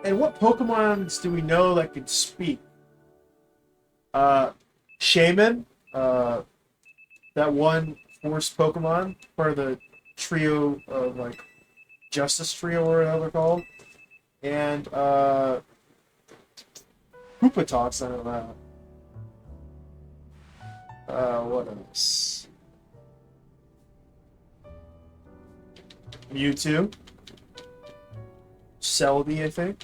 And what Pokemons do we know that can speak? Uh, Shaman, that one force Pokemon, part of the trio of like Justice Trio or whatever they're called, and Hoopatox. I don't know. What else? Mewtwo, Celebi, I think.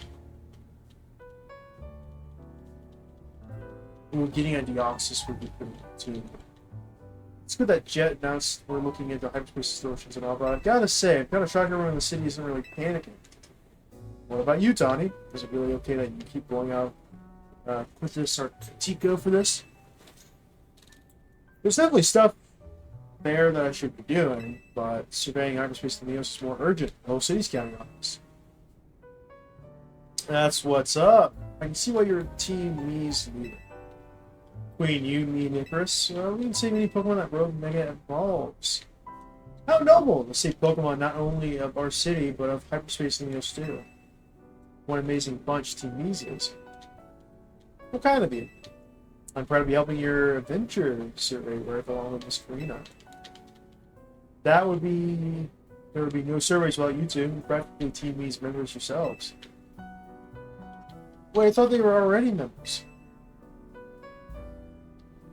We're getting a Deoxys would be pretty good too. It's good that Jet announced we're looking into hyperspace distortions and all, but I've got to say, I've got a shocker when the city isn't really panicking. What about you, Tony? Is it really okay that you keep going out with this Artico for this? There's definitely stuff there that I should be doing, but surveying hyperspace in the Neos is more urgent. The whole city's counting on us. That's what's up. I can see why your team needs leader. Between you, me, and Icarus, we didn't see many Pokemon that Rogue Mega evolves. How noble to see Pokemon not only of our city, but of hyperspace in Neos too. What an amazing bunch Team Mees is. What kind of you? I'm proud to be helping your adventure survey work along with Miss Karina. There would be no surveys without you two. You're practically Team Me's members yourselves. Wait, I thought they were already members.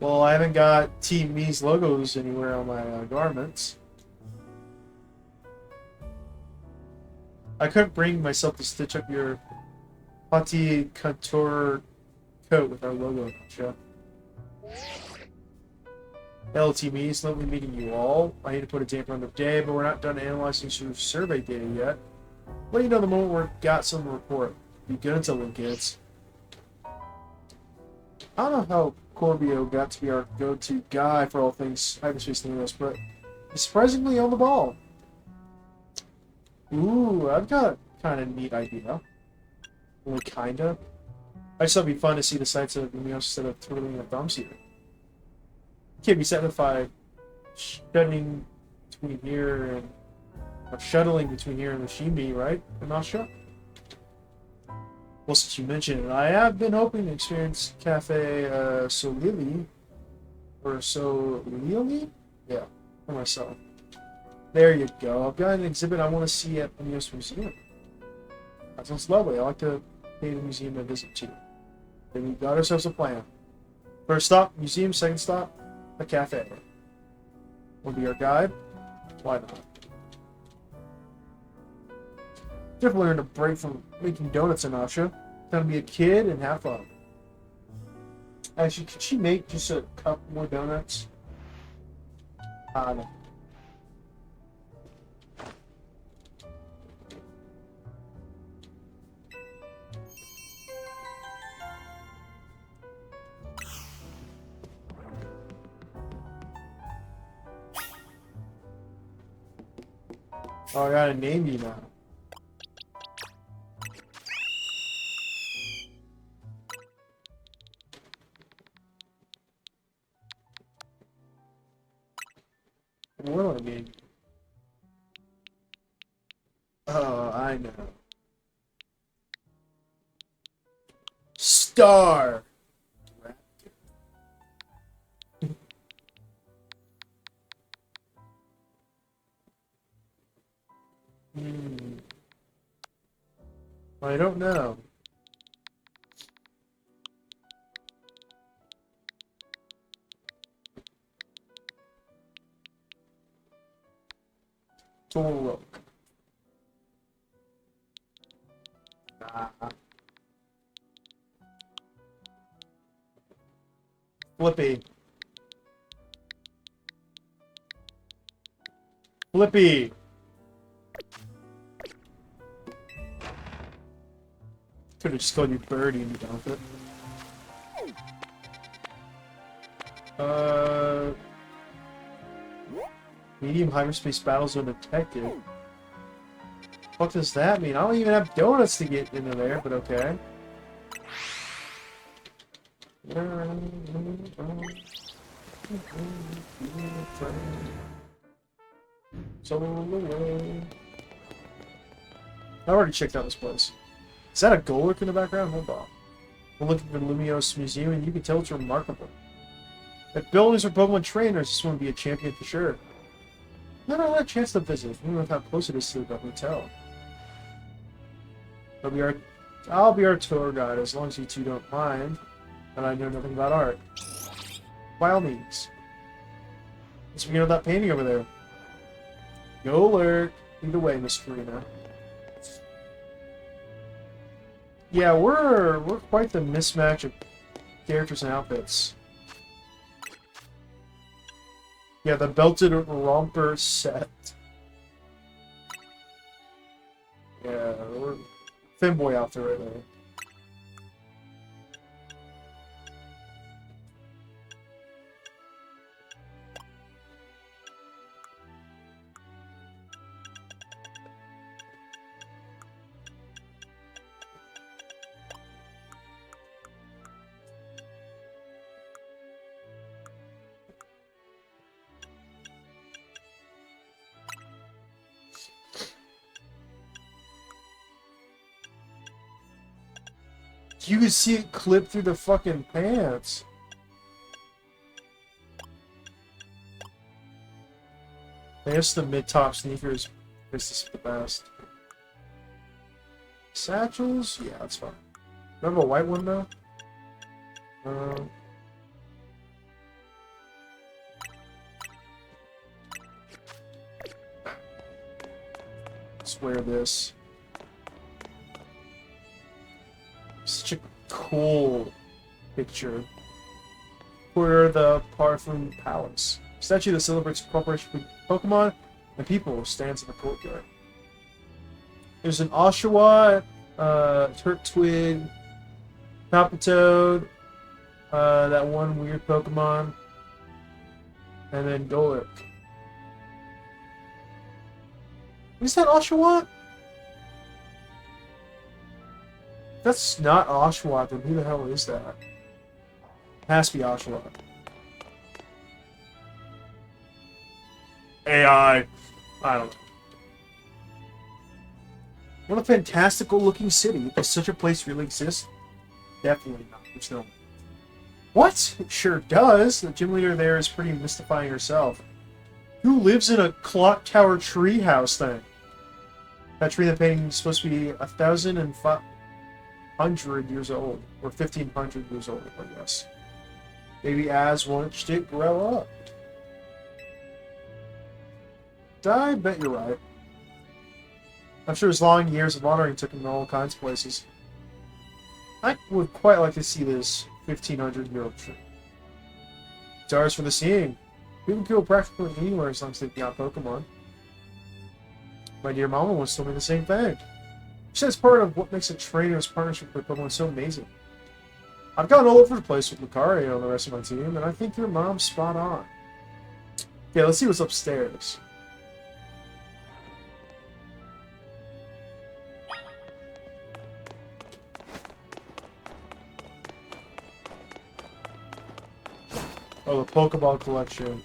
Well, I haven't got Team Me's logos anywhere on my garments. I couldn't bring myself to stitch up your Hati Couture coat with our logo, Chef. LTV, it's lovely meeting you all. I hate to put a damper on the day, but we're not done analyzing your survey data yet. Let you know the moment we've got some report. Be good until it gets. I don't know how Corbio got to be our go-to guy for all things hyperspace Neos, but he's surprisingly on the ball. Ooh, I've got a kind of neat idea. Only kinda. I just thought it'd be fun to see the sights of Neos instead of twiddling our thumbs here. Can't be satisfied shuttling between here and the Shimi, right, Anasha? Well, since you mentioned it, I have been hoping to experience Cafe Solili, or Solili? Yeah, for myself. There you go. I've got an exhibit I want to see at the Neos Museum. That sounds lovely. I like to pay the museum a visit too. Then we've got ourselves a plan. First stop, museum. Second stop, a cafe. Will be our guide? Why not? Definitely learn a break from making donuts, Anasha. Time to be a kid and have fun. Actually, could she make just a couple more donuts? No. Oh, I gotta name you now. What do I name you? Oh, I know. Star! Hmm. I don't know. Torok. Ah. Flippy. Flippy. Could have just called you Birdie and be done with it. Medium hyperspace battlezone detected. What does that mean? I don't even have donuts to get into there, but okay. So I already checked out this place. Is that a Golurk in the background? Hold on. We're looking for Lumiose Museum, and you can tell it's remarkable. If buildings are Pokemon trainers, this one would be a champion for sure. Never had a chance to visit, even with how close it is to the hotel. I'll be our tour guide, as long as you two don't mind, and I know nothing about art. By all means. Let's begin with that painting over there. Golurk! Lead the way, Miss Karina. Yeah, we're quite the mismatch of characters and outfits. Yeah, the belted romper set. Yeah, we're Finboy outfit right there. You can see it clip through the fucking pants. I guess the mid-top sneakers is the best. Satchels? Yeah, that's fine. Remember a white one though? Let's wear this. Such a cool picture. For the Parfum Palace. A statue that celebrates cooperation between Pokemon and people stands in the courtyard. There's an Oshawott, Turtwig, Palpitoad, that one weird Pokemon, and then Golurk. Is that Oshawott? That's not Oshawott, then who the hell is that? Has to be Oshawott. AI. I don't know. What a fantastical looking city. Does such a place really exist? Definitely not. There's no. What? It sure does. The gym leader there is pretty mystifying herself. Who lives in a clock tower tree house thing? That tree in the painting is supposed to be 1,500 years old. Or 1,500 years old, I guess. Maybe Az watched it grow up. I bet you're right. I'm sure his long years of wandering took him to all kinds of places. I would quite like to see this 1,500-year-old tree. It's ours for the seeing. People can go practically anywhere as long as they've got Pokemon. My dear mama once told me the same thing. She said it's part of what makes a trainer's partnership with Pokemon so amazing. I've gone all over the place with Lucario and the rest of my team, and I think your mom's spot on. Yeah, let's see what's upstairs. Oh, the Pokeball collection.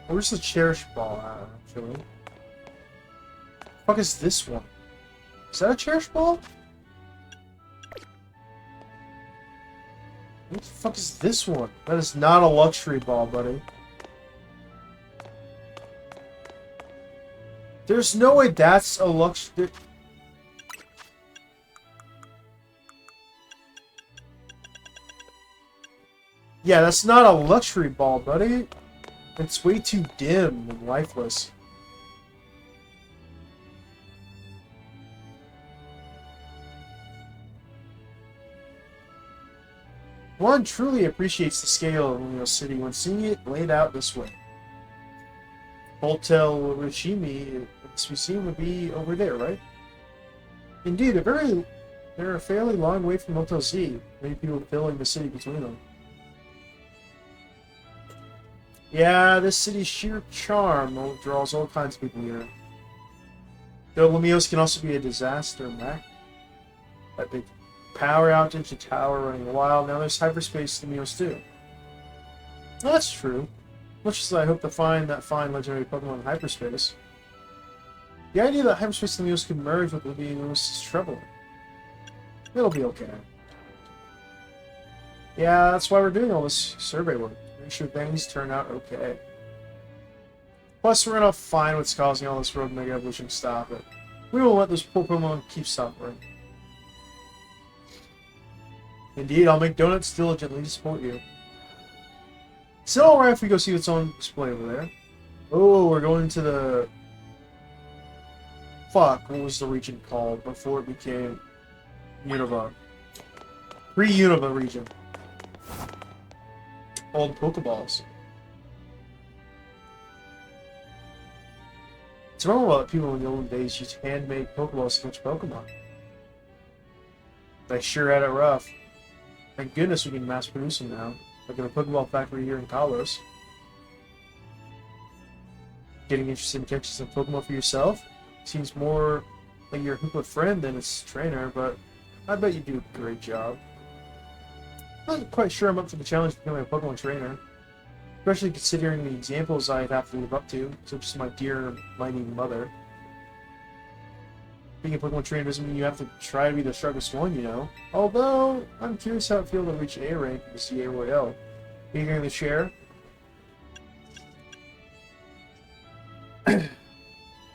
Where's the Cherish Ball at, actually? What the fuck is this one? Is that a Cherish Ball? What the fuck is this one? That is not a luxury ball, buddy. There's no way that's a luxury... Yeah, that's not a luxury ball, buddy. It's way too dim and lifeless. One truly appreciates the scale of Lumiose City when seeing it laid out this way. Hotel Rishimi, this museum would be over there, right? Indeed, they're a fairly long way from Hotel Z. Many people filling the city between them. Yeah, this city's sheer charm draws all kinds of people here. Though Lumiose can also be a disaster, Mac. That big power outage, a tower running wild. Now there's hyperspace Lumiose too. Well, that's true. Much as I hope to find that fine legendary Pokemon in hyperspace. The idea that hyperspace and Leos can merge with Living Leos is troubling. It'll be okay. Yeah, that's why we're doing all this survey work. Make sure things turn out okay. Plus, we're gonna find what's causing all this rogue mega evolution. Stop it. We won't let those poor Pokemon keep suffering. Indeed, I'll make donuts diligently to support you. Is it alright if we go see what's on display over there? Oh, we're going to the... Fuck, what was the region called before it became Unova? Pre-Unova region. All the Pokeballs. It's normal that people in the old days used handmade Pokeballs to catch Pokemon. They sure had it rough. Thank goodness we can mass produce them now, like in a Pokeball factory here in Kalos. Getting interested in catching some Pokemon for yourself? Seems more like your Hoopa friend than its trainer, but I bet you do a great job. I'm not quite sure I'm up for the challenge of becoming a Pokemon trainer, especially considering the examples I'd have to live up to, such as my dear, mighty mother. Being a Pokemon trainer doesn't mean you have to try to be the strongest one, you know. Although, I'm curious how it feels to reach A rank in the CA Royale. Are you going to share?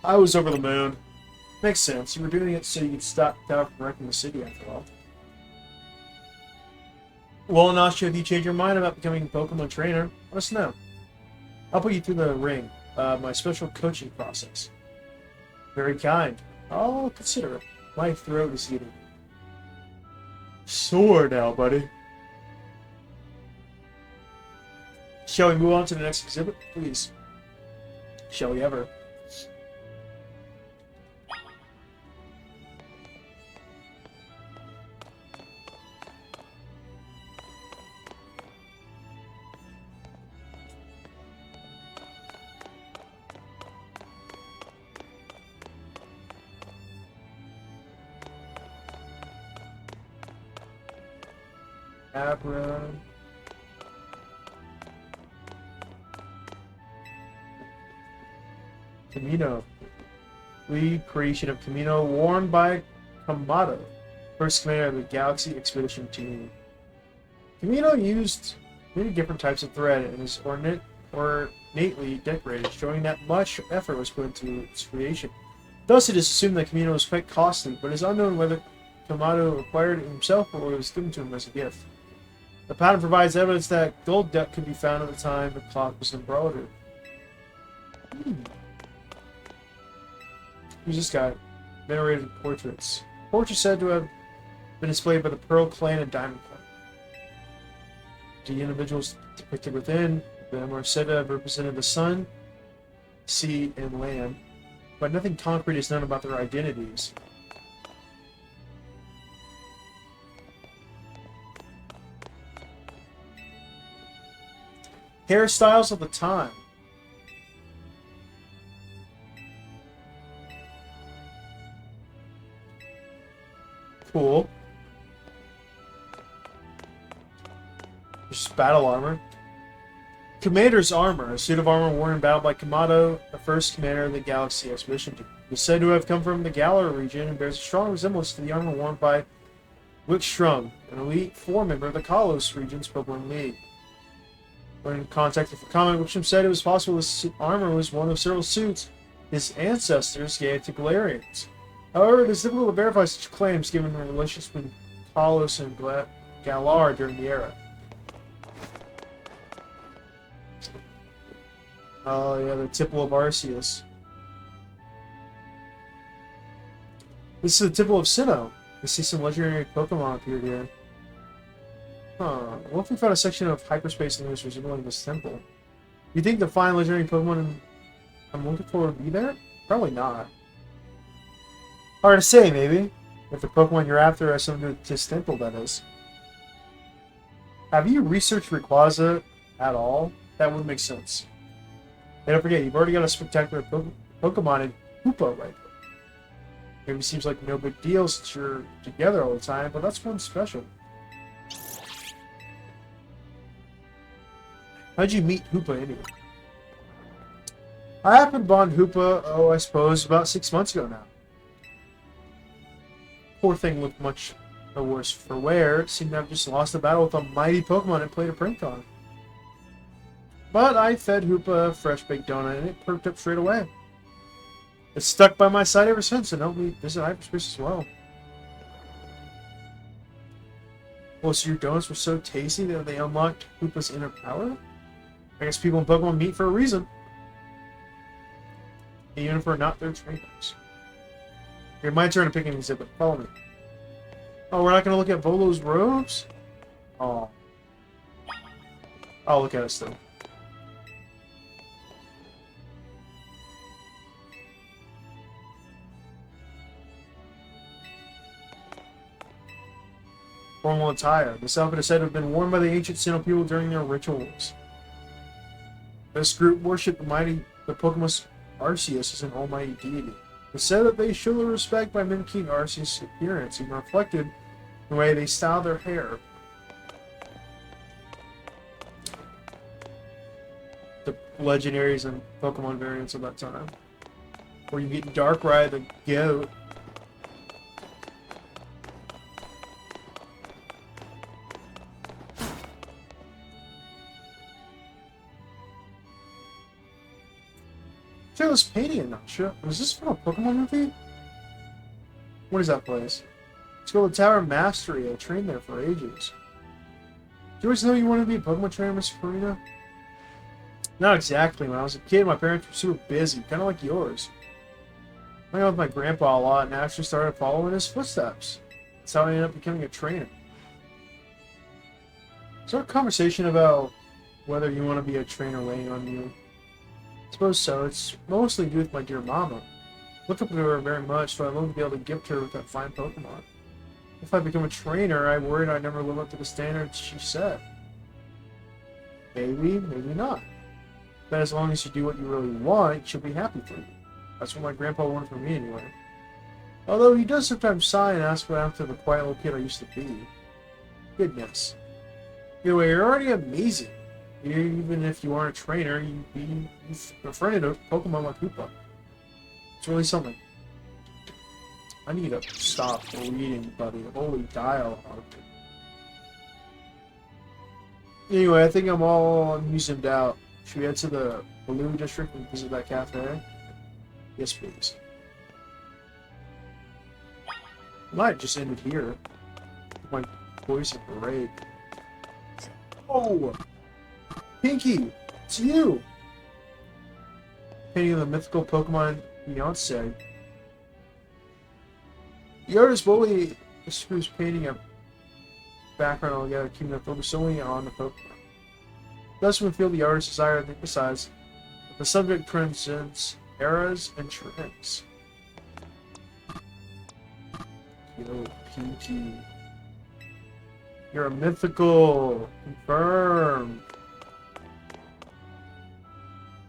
I was over the moon. Makes sense. You were doing it so you could stop Tower from wrecking the city after all. Well, Nasha, if you change your mind about becoming a Pokemon trainer, let us know. I'll put you through the ring, my special coaching process. Very kind. I'll consider it. My throat is getting sore now, buddy. Shall we move on to the next exhibit, please? Shall we ever? Abra. Camino. Lead creation of Camino, worn by Kamado, first commander of the Galaxy Expedition Team. Camino used many different types of thread and is ornately decorated, showing that much effort was put into its creation. Thus, it is assumed that Camino was quite costly, but it is unknown whether Kamado acquired it himself or it was given to him as a gift. The pattern provides evidence that gold dust could be found at the time the cloth was embroidered. Who's this guy? Venerated portraits. Portraits said to have been displayed by the Pearl Clan and Diamond Clan. The individuals depicted within them are said to have represented the sun, sea, and land, but nothing concrete is known about their identities. Hairstyles of the time. Cool. Just battle armor. Commander's armor, a suit of armor worn in battle by Kamado, the first commander of the Galaxy Expedition Team. It is said to have come from the Galar region and bears a strong resemblance to the armor worn by Wickstrom, an elite 4 member of the Kalos region's Pokemon League. When contacted for comment, Wickstrom said it was possible this armor was one of several suits his ancestors gave to Galarians. However, it is difficult to verify such claims given the relations between Kalos and Galar during the era. Oh yeah, the Tipple of Arceus. This is the Tipple of Sinnoh. I see some legendary Pokemon appeared here. Huh. What if we found a section of hyperspace in this resembling this temple? You think the fine legendary Pokemon I'm looking for would be there? Probably not. Hard to say, maybe. If the Pokemon you're after has something to do with this temple, that is. Have you researched Rayquaza at all? That would make sense. And don't forget, you've already got a spectacular Pokemon in Hoopa right there. Maybe it seems like no big deal since you're together all the time, but that's one special. How'd you meet Hoopa anyway? I happened upon Hoopa, I suppose, about 6 months ago now. Poor thing looked much the worse for wear. It seemed to have just lost a battle with a mighty Pokemon it played a prank on. But I fed Hoopa a fresh baked donut and it perked up straight away. It's stuck by my side ever since and helped me visit hyperspace as well. Well, so your donuts were so tasty that they unlocked Hoopa's inner power? I guess people in Pokemon meet for a reason. Even if we're not their trainers. Here, my turn to pick an exhibit. Follow me. Oh, we're not going to look at Volo's robes? Oh. I'll look at it still. Formal attire. This outfit is said to have been worn by the ancient Sinnoh people during their rituals. This group worshipped the Pokemon Arceus as an almighty deity. It's said that they show their respect by mimicking Arceus' appearance, even reflected in the way they style their hair. The legendaries and Pokemon variants of that time. Where you get Darkrai the goat. I was painting it, not sure. Was this from a Pokemon movie? What is that place? It's called the Tower of Mastery. I trained there for ages. Did you always know you wanted to be a Pokemon trainer, Mr. Farina? Not exactly. When I was a kid, my parents were super busy, kind of like yours. I hung out with my grandpa a lot and actually started following his footsteps. That's how I ended up becoming a trainer. Is there a conversation about whether you want to be a trainer weighing on you? I suppose so. It's mostly due with my dear mama. Look up to her very much, so I'd love to be able to gift her with that fine Pokemon. If I become a trainer, I worried I'd never live up to the standards she set. Maybe, maybe not. But as long as you do what you really want, she'll be happy for you. That's what my grandpa wanted for me anyway. Although he does sometimes sigh and ask what happened to the quiet little kid I used to be. Goodness. Either way, you're already amazing. Even if you aren't a trainer, you've befriended a Pokemon like Hoopa. It's really something. I need to stop reading, buddy. Holy dialogue. Anyway, I think I'm all museumed out. Should we head to the Blue District and visit that cafe? Yes, please. I might just end it here. My voice is great. Oh! Pinky! It's you! Painting of the mythical Pokemon Beyonce. The artist boldly screws painting a background altogether, keeping the focus solely on the Pokemon. Thus, we feel the artist's desire to emphasize that the subject transcends eras and trends. Yo, Pinky. You're a mythical. Confirmed.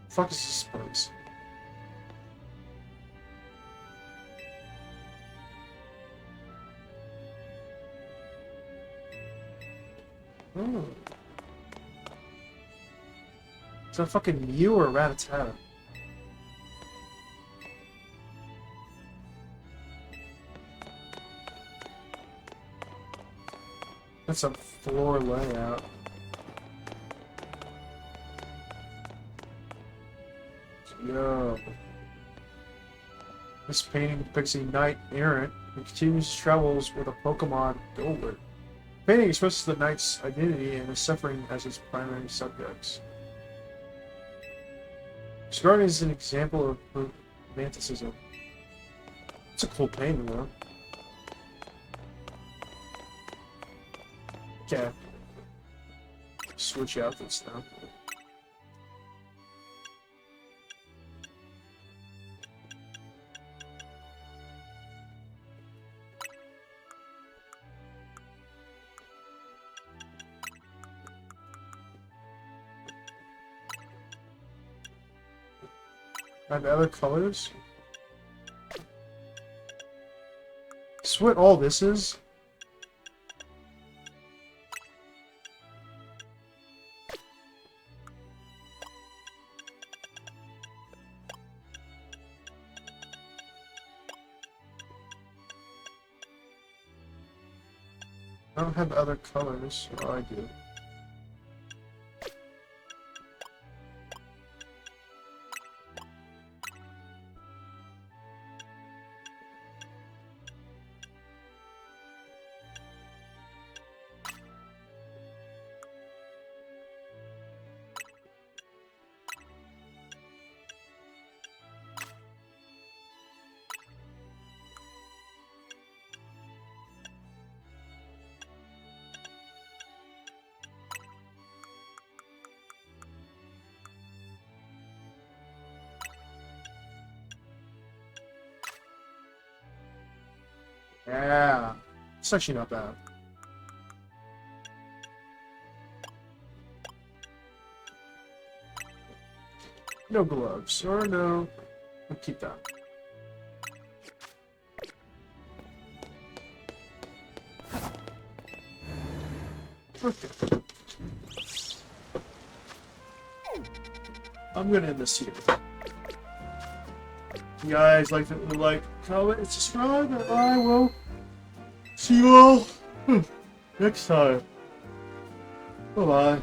Fuck is this place? Oh. Is that fucking Mew or Rattata? That's a floor layout. Yo. This painting depicts a knight errant who continues his travels with a Pokemon Golden. The painting expresses the knight's identity and his suffering as its primary subjects. It's regarded as an example of romanticism. It's a cool painting, though. Okay. Switch outfits now. I have other colors. Is what all this is? I don't have other colors. Oh, I do. Yeah. It's actually not bad. No gloves. Or no. I'll keep that. Okay. I'm gonna end this here. If you guys like it, like, comment, and subscribe, and I will see you all next time. Bye-bye.